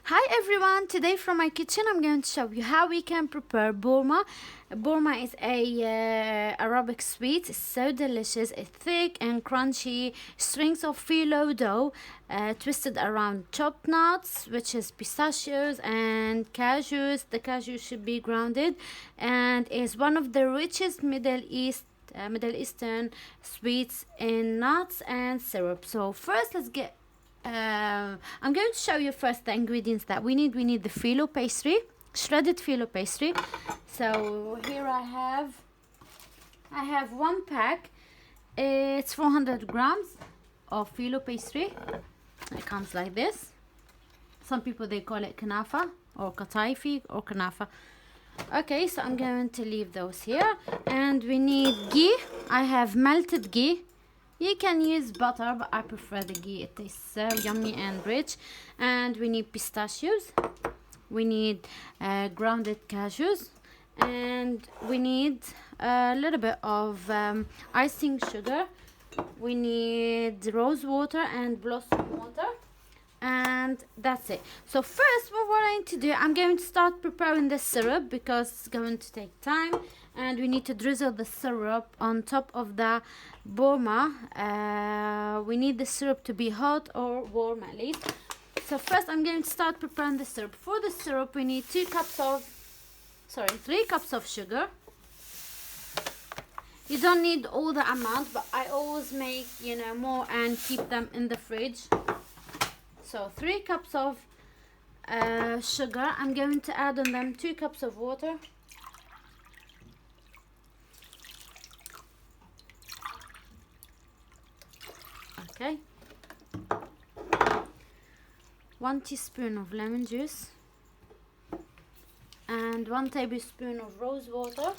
Hi everyone, today from my kitchen I'm going to show you how we can prepare borma. Borma is a Arabic sweet. It's so delicious. It's thick and crunchy, strings of phyllo dough twisted around chopped nuts, which is pistachios and cashews. The cashews should be grounded and is one of the richest Middle Eastern sweets in nuts and syrup. So first let's get I'm going to show you first the ingredients that we need. We need the phyllo pastry, shredded phyllo pastry. So here I have one pack. It's 400 grams of phyllo pastry. It comes like this. Some people they call it kanafa or kataifi or kanafa. Okay, so I'm going to leave those here. And we need ghee. I have melted ghee. You can use butter, but I prefer the ghee. It tastes so yummy and rich. And we need pistachios. We need grounded cashews. And we need a little bit of icing sugar. We need rose water and blossom water. And that's it. So first what we're going to do, I'm going to start preparing the syrup because it's going to take time, and we need to drizzle the syrup on top of the borma. We need the syrup to be hot or warm at least. So first I'm going to start preparing the syrup. For the syrup we need 3 cups of sugar. You don't need all the amount, but I always make more and keep them in the fridge. So 3 cups of sugar. I'm going to add on them 2 cups of water. Okay. 1 teaspoon of lemon juice. And 1 tablespoon of rose water.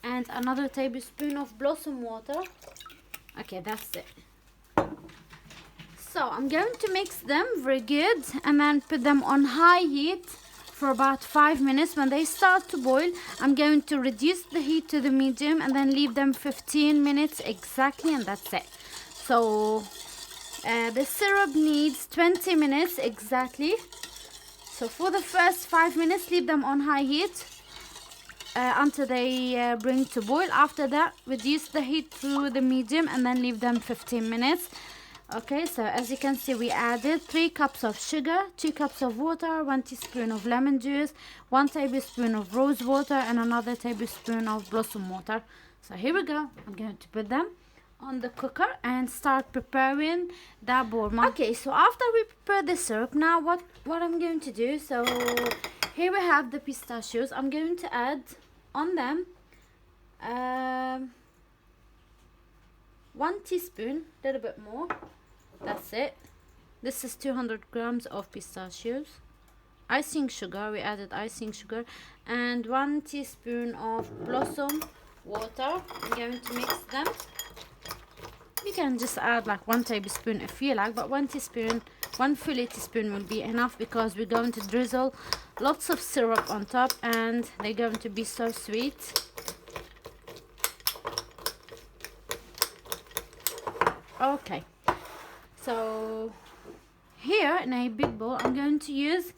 And another tablespoon of blossom water. Okay, that's it. So I'm going to mix them very good and then put them on high heat for about 5 minutes. When they start to boil, I'm going to reduce the heat to the medium and then leave them 15 minutes exactly, and that's it. So the syrup needs 20 minutes exactly. So for the first 5 minutes, leave them on high heat until they bring to boil. After that, reduce the heat to the medium and then leave them 15 minutes. Okay, so as you can see, we added 3 cups of sugar, 2 cups of water, 1 teaspoon of lemon juice, 1 tablespoon of rose water, and another tablespoon of blossom water. So here we go. I'm going to put them on the cooker and start preparing the borma. Okay, so after we prepare the syrup, now what I'm going to do, so here we have the pistachios. I'm going to add on them 1 teaspoon, a little bit more. That's it. This is 200 grams of pistachios. Icing sugar, we added icing sugar, and 1 teaspoon of blossom water. I'm going to mix them. You can just add like 1 tablespoon if you like, but 1 full teaspoon will be enough because we're going to drizzle lots of syrup on top and they're going to be so sweet. Okay, so here in a big bowl I'm going to use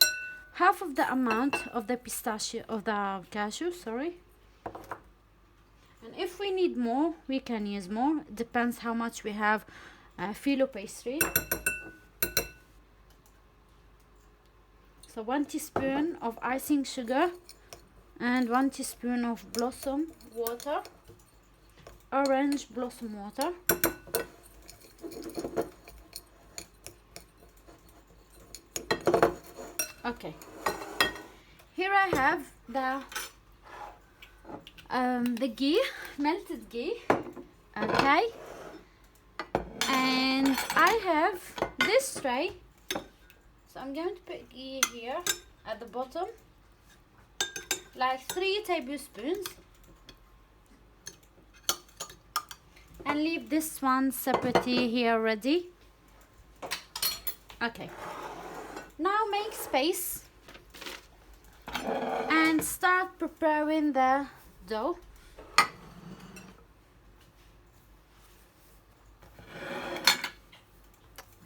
half of the amount of the cashew, and if we need more we can use more. It depends how much we have phyllo pastry. So 1 teaspoon of icing sugar and 1 teaspoon of blossom water, orange blossom water. Okay, here I have the ghee, melted ghee. Okay, and I have this tray, so I'm going to put ghee here at the bottom, like 3 tablespoons, and leave this one separately here ready. Okay, now make space and start preparing the dough.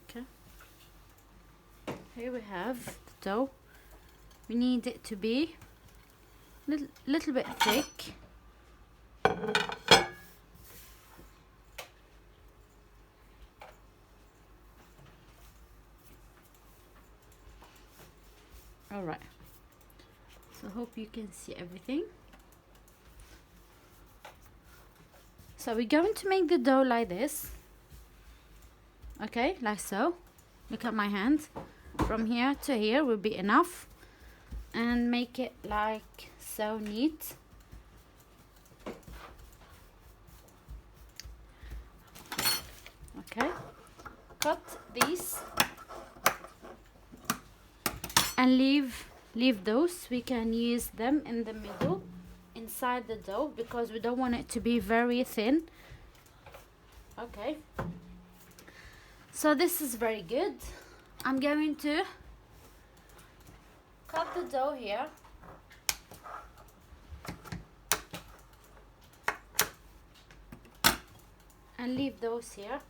Okay, Here we have the dough. We need it to be little bit thick. All right, so hope you can see everything. So we're going to make the dough like this. Okay, like so. Look at my hand. From here to here will be enough. And make it like so neat. Okay, cut these and leave those. We can use them in the middle inside the dough because we don't want it to be very thin. Okay, so this is very good. I'm going to cut the dough here. And leave those here.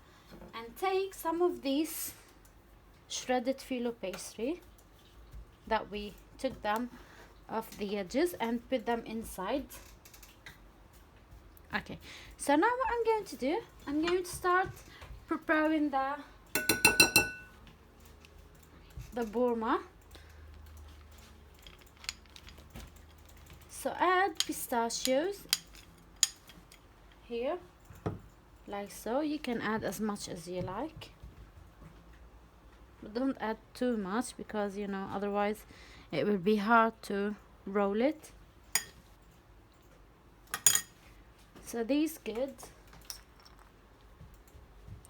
And take some of these shredded phyllo pastry that we took them off the edges and put them inside. Okay, so now what I'm going to do, I'm going to start preparing the borma. So add pistachios here, like so. You can add as much as you like, but don't add too much because, you know, otherwise it will be hard to roll it. So these good.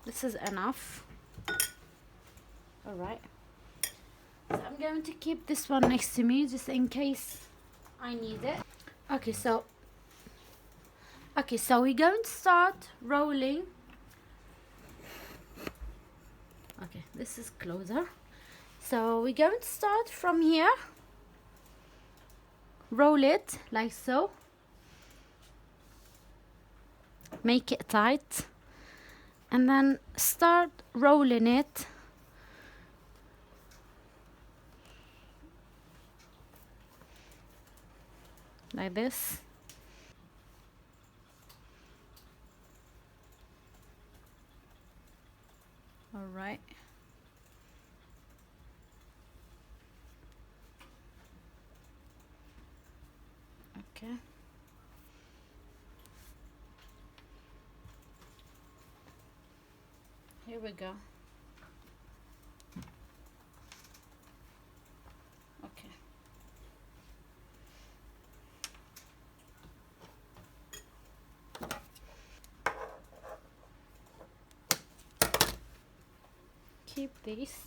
This is enough. All right, so I'm going to keep this one next to me just in case I need it. Okay, so we're going to start rolling. Okay, this is closer. So we're going to start from here. Roll it like so. Make it tight. And then start rolling it. Like this. All right. Okay. Here we go. Okay. Keep these.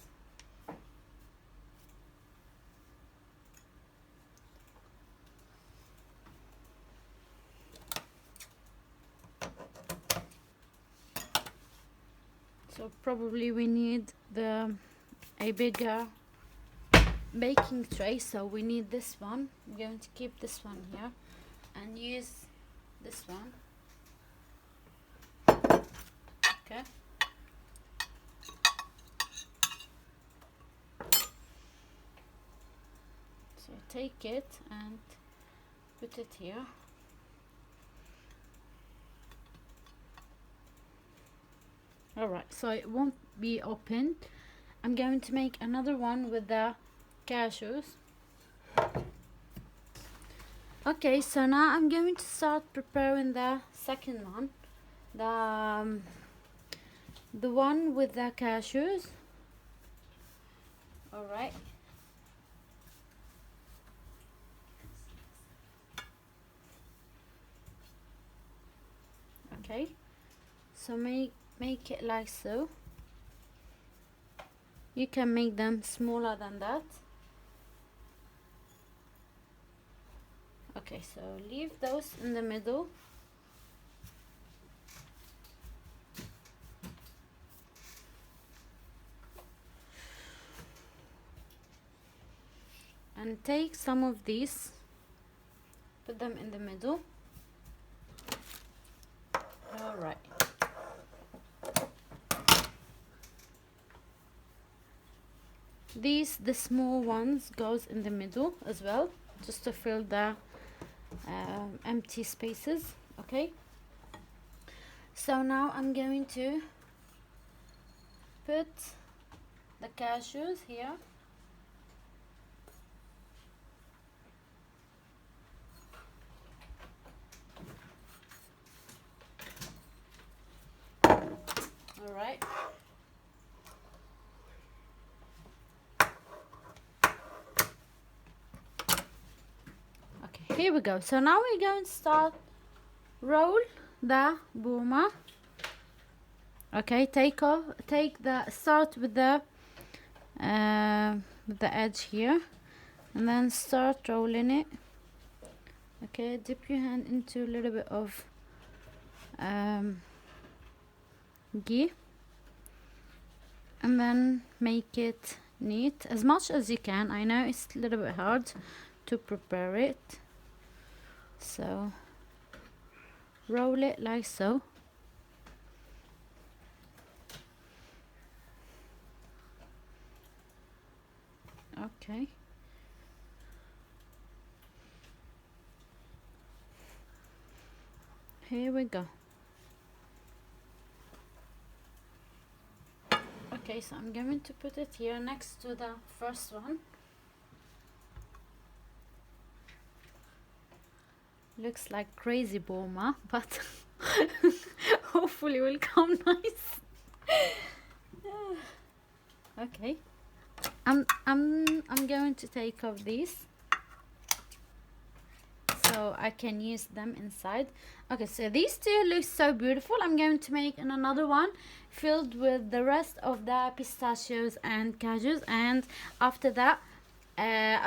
So probably we need a bigger baking tray, so we need this one. I'm going to keep this one here and use this one. Okay. So take it and put it here. Alright, so it won't be open. I'm going to make another one with the cashews. Okay, so now I'm going to start preparing the second one. The one with the cashews. Alright. Okay, so make it like so. You can make them smaller than that. Okay, so leave those in the middle. And take some of these, put them in the middle. All right. the small ones goes in the middle as well, just to fill the empty spaces. Okay, so now I'm going to put the cashews here. All right. Okay, here we go. So now we're going to start roll the borma. Okay, start with the edge here, and then start rolling it. Okay, dip your hand into a little bit of ghee, and then make it neat as much as you can. I know it's a little bit hard to prepare it, so roll it like so. Okay, here we go. Okay, so I'm going to put it here next to the first one. Looks like crazy borma, but hopefully will come nice. Okay, I'm going to take off these so I can use them inside. Okay, so these two look so beautiful. I'm going to make another one filled with the rest of the pistachios and cashews, and after that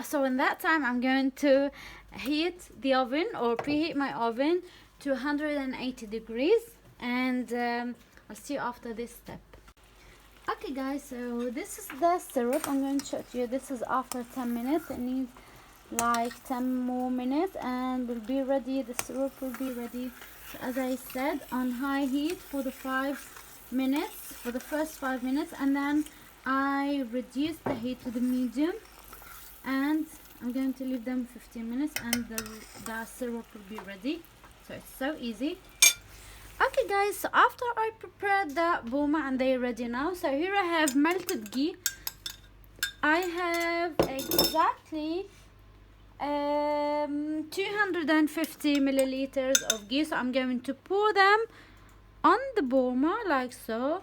so in that time I'm going to heat the oven or preheat my oven to 180 degrees, and I'll see you after this step. Okay guys, so this is the syrup. I'm going to show you. This is after 10 minutes. It needs like 10 more minutes and will be ready. The syrup will be ready, so as I said, on high heat for the 5 minutes, for the first 5 minutes, and then I reduce the heat to the medium, and I'm going to leave them 15 minutes and the syrup will be ready. So it's so easy. Okay guys, so after I prepared the borma and they're ready now, so here I have melted ghee. I have exactly 250 milliliters of ghee, so I'm going to pour them on the borma like so.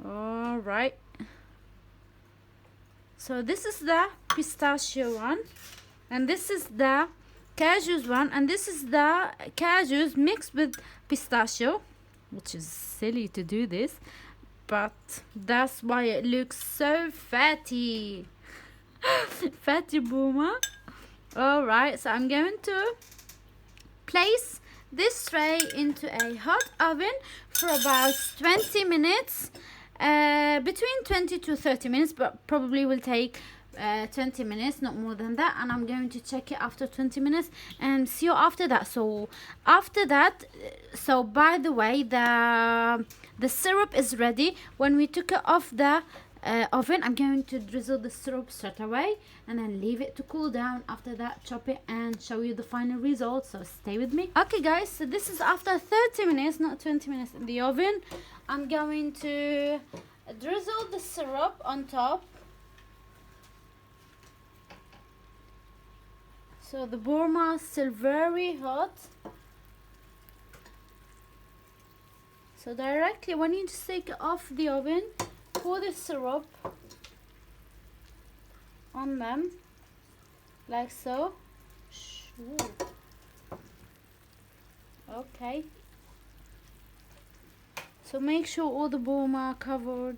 All right, so this is the pistachio one, and this is the cashews one, and this is the cashews mixed with pistachio, which is silly to do this, but that's why it looks so fatty. Fatty borma. All right, so I'm going to place this tray into a hot oven for about 20 minutes, between 20 to 30 minutes, but probably will take 20 minutes, not more than that, and I'm going to check it after 20 minutes and see you after that. So after that, so by the way, the syrup is ready. When we took it off the oven, I'm going to drizzle the syrup straight away and then leave it to cool down. After that, chop it and show you the final result, so stay with me. Okay guys, so this is after 30 minutes, not 20 minutes in the oven. I'm going to drizzle the syrup on top. So the borma is still very hot. So directly when you just take it off the oven, pour the syrup on them like so. Ooh. Okay. So make sure all the borma are covered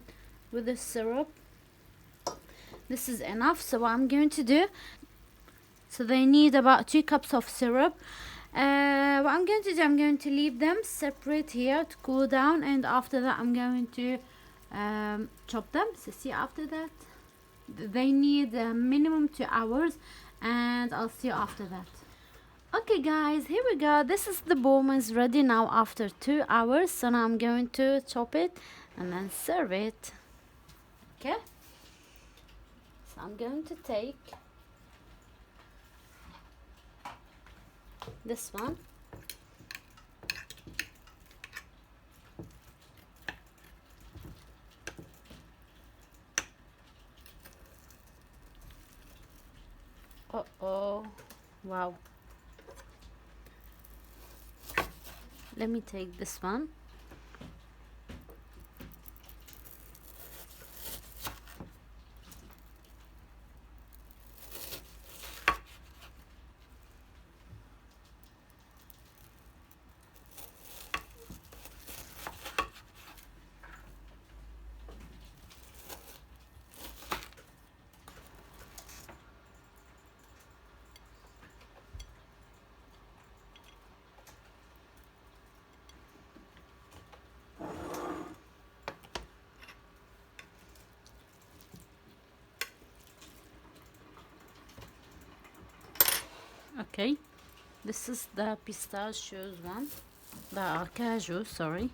with the syrup. This is enough. So what I'm going to do, so they need about 2 cups of syrup. What I'm going to do, I'm going to leave them separate here to cool down, and after that I'm going to chop them. So see, after that they need a minimum 2 hours, and I'll see you after that. Okay guys, here we go. This is the borma is ready now after 2 hours. So now I'm going to chop it and then serve it. Okay, so I'm going to take this one. Uh-oh, wow. Let me take this one. Okay, this is the pistachios one, the cashew, sorry.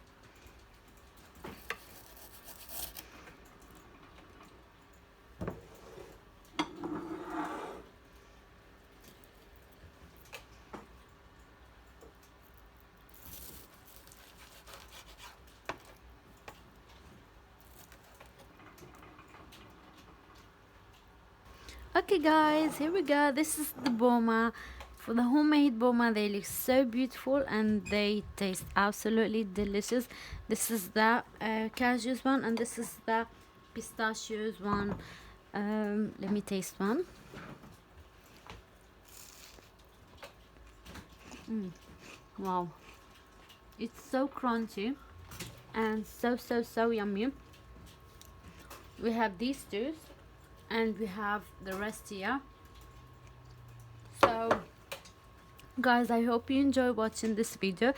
Okay guys, here we go. This is the borma. For the homemade borma, they look so beautiful and they taste absolutely delicious. This is the cashews one, and this is the pistachios one. Let me taste one. Wow, it's so crunchy and so yummy. We have these two and we have the rest here. So guys, I hope you enjoy watching this video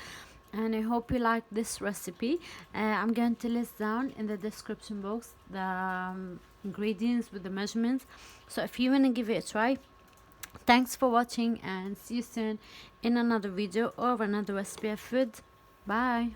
and I hope you like this recipe. I'm going to list down in the description box the ingredients with the measurements, so if you want to give it a try. Thanks for watching and see you soon in another video or another recipe of food. Bye.